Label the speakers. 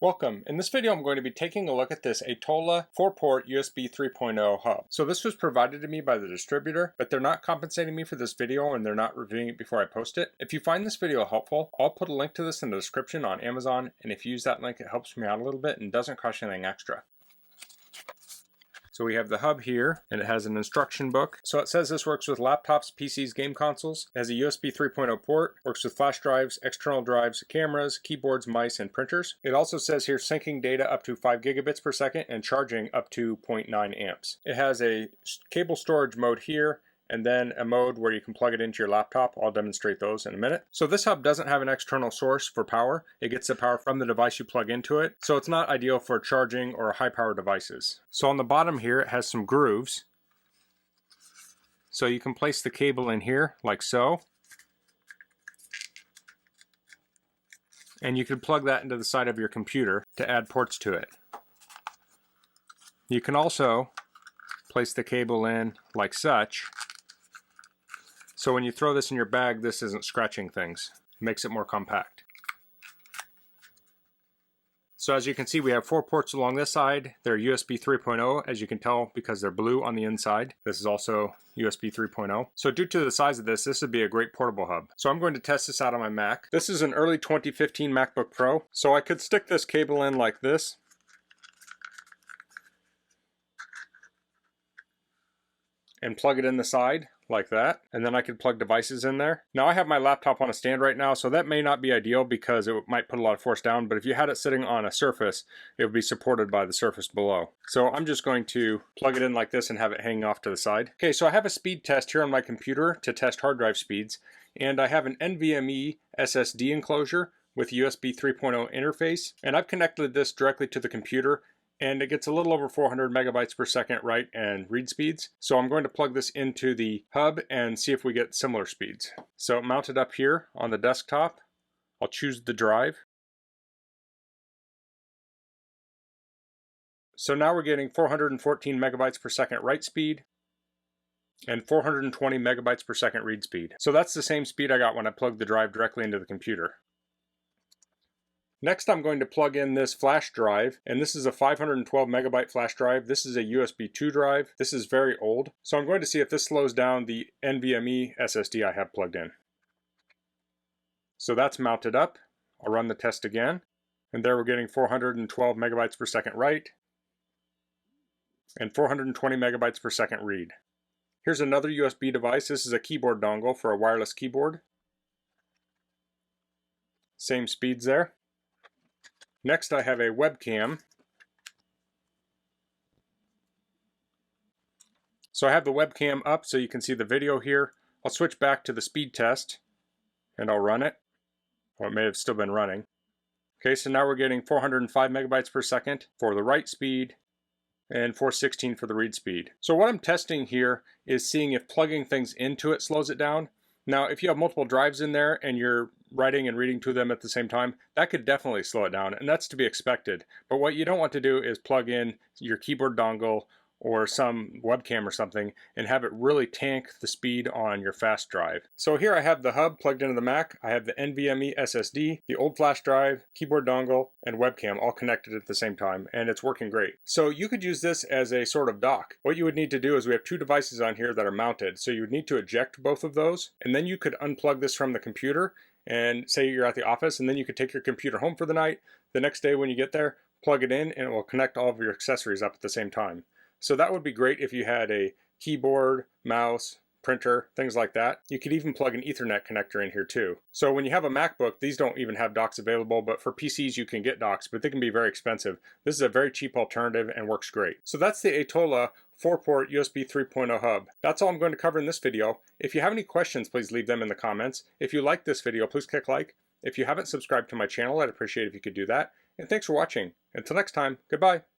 Speaker 1: Welcome. In this video I'm going to be taking a look at this Atolla 4-port USB 3.0 hub. So this was provided to me by the distributor, but they're not compensating me for this video and they're not reviewing it before I post it. If you find this video helpful, I'll put a link to this in the description on Amazon, and if you use that link it helps me out a little bit and doesn't cost you anything extra. So we have the hub here, and it has an instruction book. So it says this works with laptops, PCs, game consoles. It has a USB 3.0 port, works with flash drives, external drives, cameras, keyboards, mice, and printers. It also says here syncing data up to 5 gigabits per second and charging up to 0.9 amps. It has a cable storage mode here, and then a mode where you can plug it into your laptop. I'll demonstrate those in a minute. So this hub doesn't have an external source for power. It gets the power from the device you plug into it. So it's not ideal for charging or high power devices. So on the bottom here it has some grooves. So you can place the cable in here like so. And you can plug that into the side of your computer to add ports to it. You can also place the cable in like such. So when you throw this in your bag, this isn't scratching things. It makes it more compact. So as you can see, we have 4 ports along this side. They're USB 3.0, as you can tell because they're blue on the inside. This is also USB 3.0. So due to the size of this would be a great portable hub. So I'm going to test this out on my Mac. This is an early 2015 MacBook Pro. So I could stick this cable in like this. And plug it in the side like that, and then I could plug devices in there. Now I have my laptop on a stand right now, so that may not be ideal because it might put a lot of force down, but if you had it sitting on a surface, it would be supported by the surface below. So I'm just going to plug it in like this and have it hanging off to the side. Okay, so I have a speed test here on my computer to test hard drive speeds, and I have an NVMe SSD enclosure with USB 3.0 interface, and I've connected this directly to the computer, and it gets a little over 400 megabytes per second write and read speeds. So I'm going to plug this into the hub and see if we get similar speeds. So mounted up here on the desktop, I'll choose the drive. So now we're getting 414 megabytes per second write speed and 420 megabytes per second read speed. So that's the same speed I got when I plugged the drive directly into the computer. Next I'm going to plug in this flash drive, and this is a 512 megabyte flash drive. This is a USB 2 drive. This is very old. So I'm going to see if this slows down the NVMe SSD I have plugged in. So that's mounted up. I'll run the test again. And there we're getting 412 megabytes per second write and 420 megabytes per second read. Here's another USB device. This is a keyboard dongle for a wireless keyboard. Same speeds there. Next I have a webcam. So I have the webcam up so you can see the video here. I'll switch back to the speed test and I'll run it. Or it may have still been running. Okay, so now we're getting 405 megabytes per second for the write speed and 416 for the read speed. So what I'm testing here is seeing if plugging things into it slows it down. Now if you have multiple drives in there and you're writing and reading to them at the same time, that could definitely slow it down, and that's to be expected. But what you don't want to do is plug in your keyboard dongle or some webcam or something and have it really tank the speed on your fast drive. So here I have the hub plugged into the Mac. I have the NVMe SSD, the old flash drive, keyboard dongle, and webcam all connected at the same time, and it's working great. So you could use this as a sort of dock. What you would need to do is we have 2 devices on here that are mounted, so you would need to eject both of those, and then you could unplug this from the computer and say you're at the office, and then you could take your computer home for the night. The next day when you get there, plug it in and it will connect all of your accessories up at the same time. So that would be great if you had a keyboard, mouse, printer, things like that. You could even plug an Ethernet connector in here too. So when you have a MacBook, these don't even have docks available, but for PCs you can get docks, but they can be very expensive. This is a very cheap alternative and works great. So that's the Atolla 4-port USB 3.0 hub. That's all I'm going to cover in this video. If you have any questions, please leave them in the comments. If you like this video, please click like. If you haven't subscribed to my channel, I'd appreciate if you could do that. And thanks for watching. Until next time, goodbye.